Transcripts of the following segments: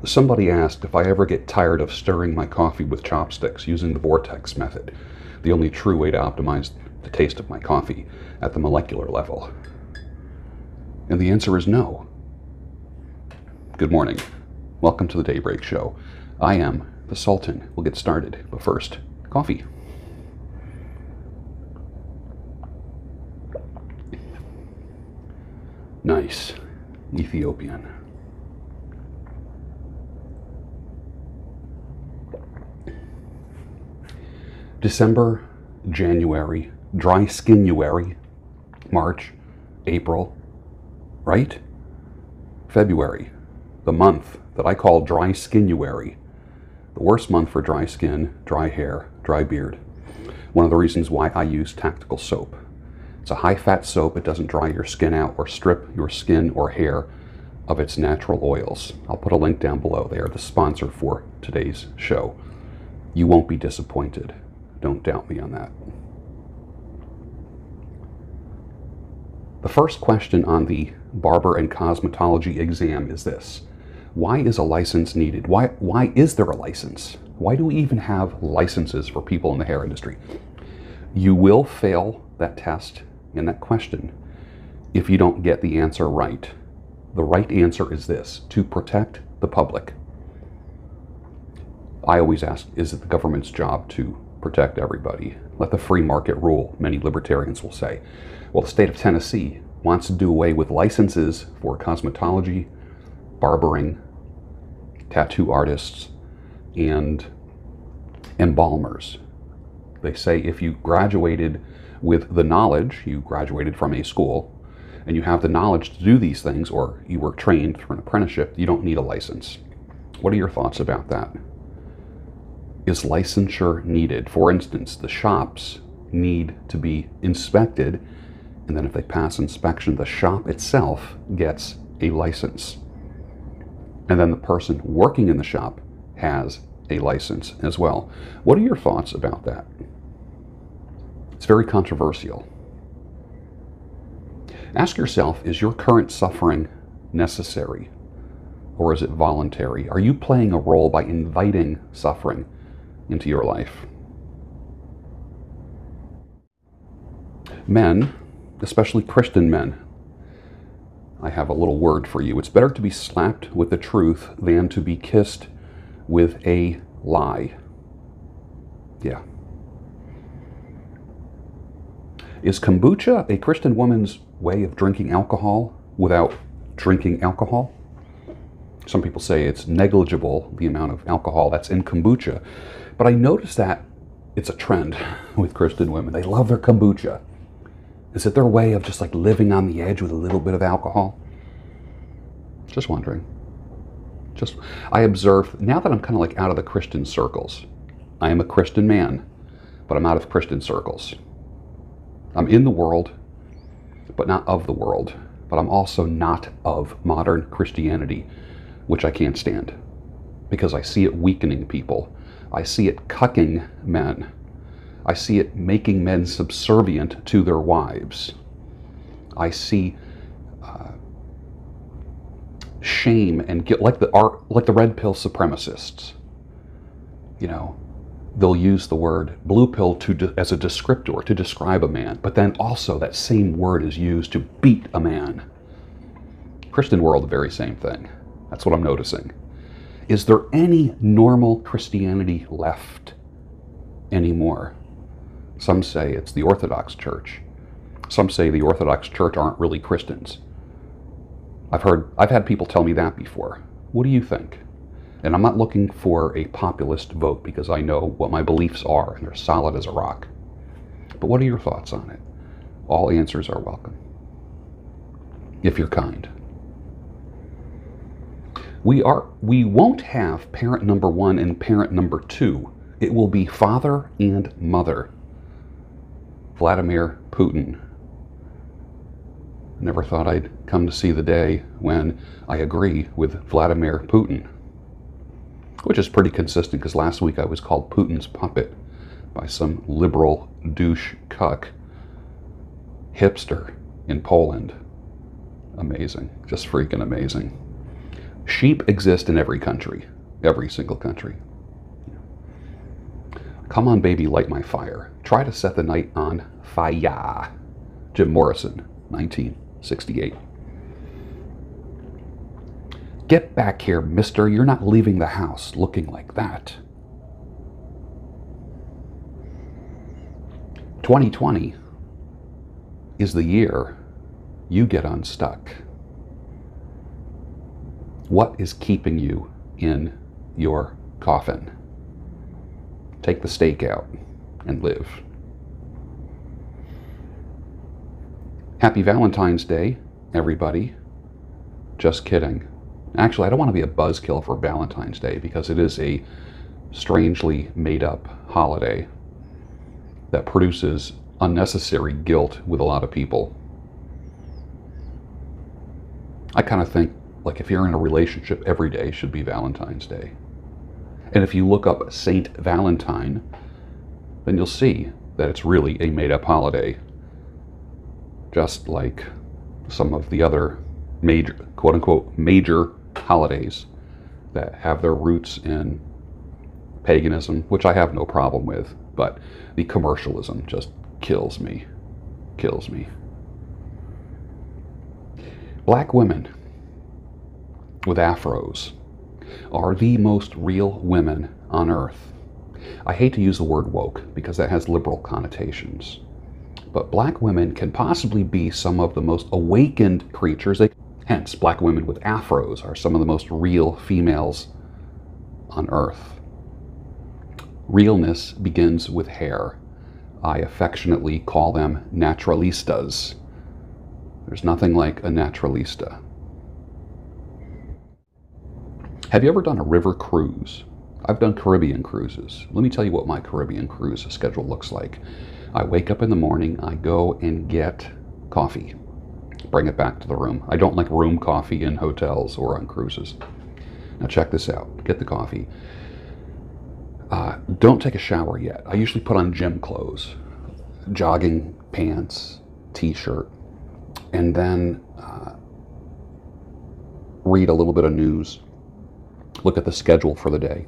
Somebody asked if I ever get tired of stirring my coffee with chopsticks using the Vortex method, the only true way to optimize the taste of my coffee at the molecular level. And the answer is no. Good morning. Welcome to the Daybreak Show. I am the Sultan. We'll get started, but first, coffee. Nice. Ethiopian. December, January, dry skinuary, March, April, right? February, the month that I call dry skinuary, the worst month for dry skin, dry hair, dry beard. One of the reasons why I use Tactical soap. It's a high-fat soap. It doesn't dry your skin out or strip your skin or hair of its natural oils. I'll put a link down below. They are the sponsor for today's show. You won't be disappointed. Don't doubt me on that. The first question on the barber and cosmetology exam is this. Why is a license needed? Why is there a license? Why do we even have licenses for people in the hair industry? You will fail that test and that question if you don't get the answer right. The right answer is this: to protect the public. I always ask, is it the government's job to protect everybody? Let the free market rule, many libertarians will say. Well, the state of Tennessee wants to do away with licenses for cosmetology, barbering, tattoo artists, and embalmers. They say if you graduated with the knowledge, you graduated from a school, and you have the knowledge to do these things, or you were trained through an apprenticeship, you don't need a license. What are your thoughts about that? Is licensure needed? For instance, the shops need to be inspected, and then if they pass inspection, the shop itself gets a license. And then the person working in the shop has a license as well. What are your thoughts about that? It's very controversial. Ask yourself, is your current suffering necessary, or is it voluntary? Are you playing a role by inviting suffering into your life? Men, especially Christian men, I have a little word for you. It's better to be slapped with the truth than to be kissed with a lie. Yeah. Is kombucha a Christian woman's way of drinking alcohol without drinking alcohol? Some people say it's negligible, the amount of alcohol that's in kombucha. But I noticed that it's a trend with Christian women. They love their kombucha. Is it their way of just like living on the edge with a little bit of alcohol? Just wondering. I observe, now that I'm kind of like out of the Christian circles, I am a Christian man, but I'm out of Christian circles. I'm in the world, but not of the world. But I'm also not of modern Christianity, which I can't stand, because I see it weakening people. I see it cucking men. I see it making men subservient to their wives. I see shame and guilt, like the red pill supremacists. You know, they'll use the word blue pill as a descriptor to describe a man, but then also that same word is used to beat a man. Christian world, the very same thing. That's what I'm noticing. Is there any normal Christianity left anymore? Some say it's the Orthodox Church. Some say the Orthodox Church aren't really Christians. I've had people tell me that before. What do you think? And I'm not looking for a populist vote, because I know what my beliefs are and they're solid as a rock. But what are your thoughts on it? All answers are welcome, if you're kind. We won't have parent number 1 and parent number 2. It will be father and mother. Vladimir Putin. Never thought I'd come to see the day when I agree with Vladimir Putin. Which is pretty consistent, because last week I was called Putin's puppet by some liberal douche cuck hipster in Poland. Amazing. Just freaking amazing. Sheep exist in every country, every single country. Come on, baby, light my fire. Try to set the night on fire. Jim Morrison, 1968. Get back here, mister. You're not leaving the house looking like that. 2020 is the year you get unstuck. What is keeping you in your coffin? Take the stake out and live. Happy Valentine's Day, everybody. Just kidding. Actually, I don't want to be a buzzkill for Valentine's Day because it is a strangely made-up holiday that produces unnecessary guilt with a lot of people. I kind of think, like, if you're in a relationship, every day should be Valentine's Day. And if you look up Saint Valentine, then you'll see that it's really a made-up holiday, just like some of the other major, quote-unquote, major holidays that have their roots in paganism, which I have no problem with, but the commercialism just kills me. Kills me. Black women with afros are the most real women on earth. I hate to use the word woke because that has liberal connotations, but black women can possibly be some of the most awakened creatures. Hence, black women with afros are some of the most real females on earth. Realness begins with hair. I affectionately call them naturalistas. There's nothing like a naturalista. Have you ever done a river cruise? I've done Caribbean cruises. Let me tell you what my Caribbean cruise schedule looks like. I wake up in the morning, I go and get coffee, bring it back to the room. I don't like room coffee in hotels or on cruises. Now check this out. Get the coffee. Don't take a shower yet. I usually put on gym clothes, jogging pants, t-shirt, and then read a little bit of news, look at the schedule for the day,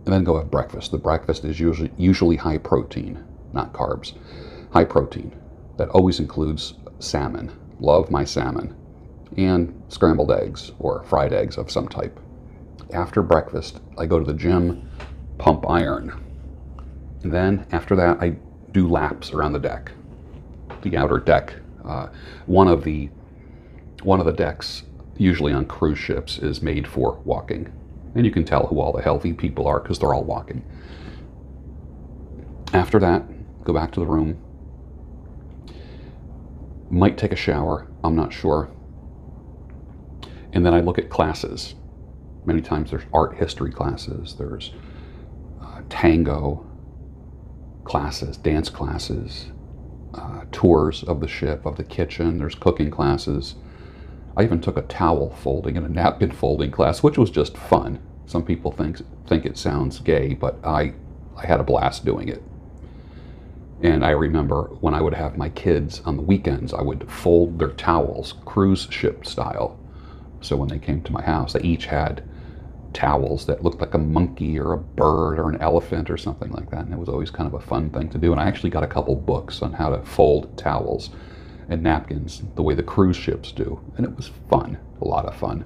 and then go have breakfast. The breakfast is usually high protein, not carbs. High protein. That always includes salmon. Love my salmon. And scrambled eggs or fried eggs of some type. After breakfast, I go to the gym, pump iron. And then after that, I do laps around the deck, the outer deck. One of the decks, usually on cruise ships, is made for walking. And you can tell who all the healthy people are because they're all walking. After that, go back to the room. Might take a shower, I'm not sure. And then I look at classes. Many times there's art history classes, there's tango classes, dance classes, tours of the ship, of the kitchen, there's cooking classes. I even took a towel folding and a napkin folding class, which was just fun. Some people think it sounds gay, but I had a blast doing it. And I remember when I would have my kids on the weekends, I would fold their towels, cruise ship style. So when they came to my house, they each had towels that looked like a monkey or a bird or an elephant or something like that. And it was always kind of a fun thing to do. And I actually got a couple books on how to fold towels and napkins the way the cruise ships do. And it was fun, a lot of fun.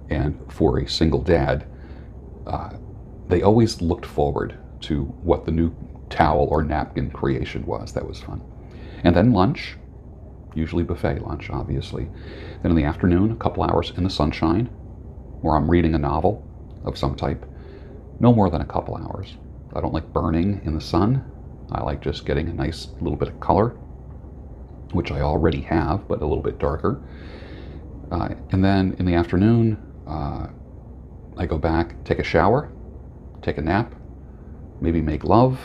And for a single dad, they always looked forward to what the new towel or napkin creation was. That was fun. And then lunch, usually buffet lunch, obviously. Then in the afternoon, a couple hours in the sunshine, where I'm reading a novel of some type. No more than a couple hours. I don't like burning in the sun. I like just getting a nice little bit of color, which I already have, but a little bit darker. And then in the afternoon, I go back, take a shower, take a nap, maybe make love,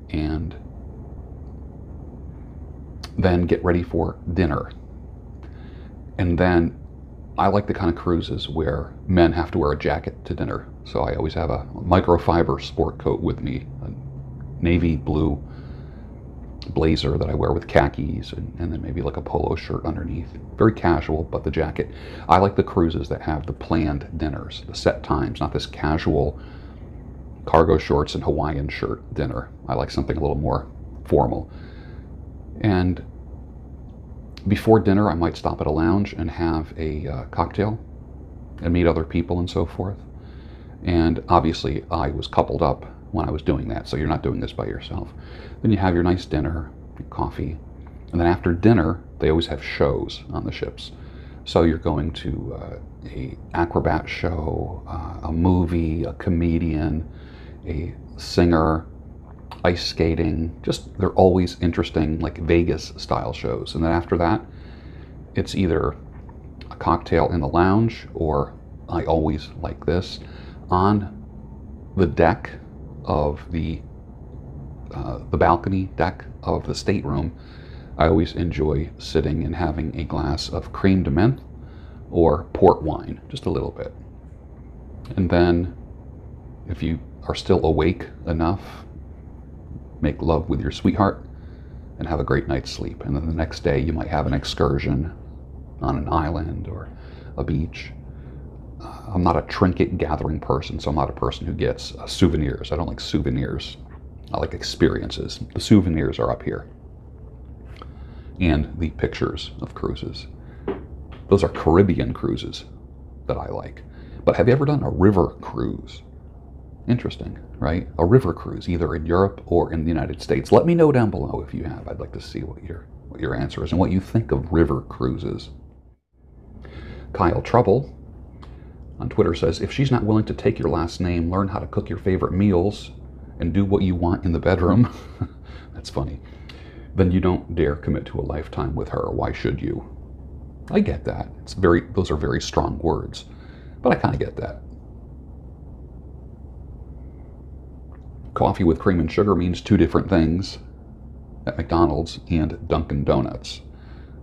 and then get ready for dinner. And then I like the kind of cruises where men have to wear a jacket to dinner. So I always have a microfiber sport coat with me, a navy blue blazer that I wear with khakis, and then maybe like a polo shirt underneath. Very casual, but the jacket. I like the cruises that have the planned dinners, the set times, not this casual cargo shorts and Hawaiian shirt dinner. I like something a little more formal. And before dinner, I might stop at a lounge and have a cocktail and meet other people and so forth. And obviously, I was coupled up when I was doing that, so you're not doing this by yourself. Then you have your nice dinner, your coffee, and then after dinner, they always have shows on the ships. So you're going to a acrobat show, a movie, a comedian, a singer, ice skating. Just, they're always interesting, like Vegas style shows. And then after that, it's either a cocktail in the lounge, or I always like this, on the deck of the balcony deck of the stateroom. I always enjoy sitting and having a glass of creme de menthe or port wine, just a little bit. And then if you are still awake enough, make love with your sweetheart and have a great night's sleep. And then the next day you might have an excursion on an island or a beach. I'm not a trinket gathering person, so I'm not a person who gets souvenirs. I don't like souvenirs. I like experiences. The souvenirs are up here. And the pictures of cruises. Those are Caribbean cruises that I like. But have you ever done a river cruise? Interesting, right? A river cruise, either in Europe or in the United States. Let me know down below if you have. I'd like to see what your answer is and what you think of river cruises. Kyle Trouble on Twitter says, if she's not willing to take your last name, learn how to cook your favorite meals and do what you want in the bedroom. That's funny. Then you don't dare commit to a lifetime with her. Why should you? I get that. Those are very strong words, but I kind of get that. Coffee with cream and sugar means two different things at McDonald's and Dunkin' Donuts.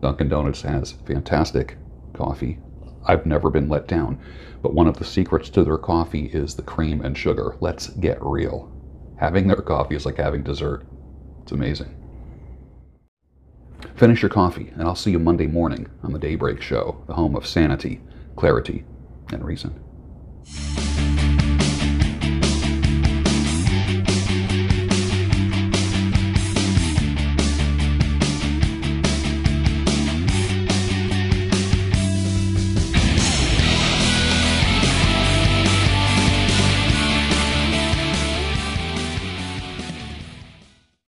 Dunkin' Donuts has fantastic coffee. I've never been let down. But one of the secrets to their coffee is the cream and sugar. Let's get real. Having their coffee is like having dessert. It's amazing. Finish your coffee, and I'll see you Monday morning on the Daybreak Show, the home of sanity, clarity, and reason.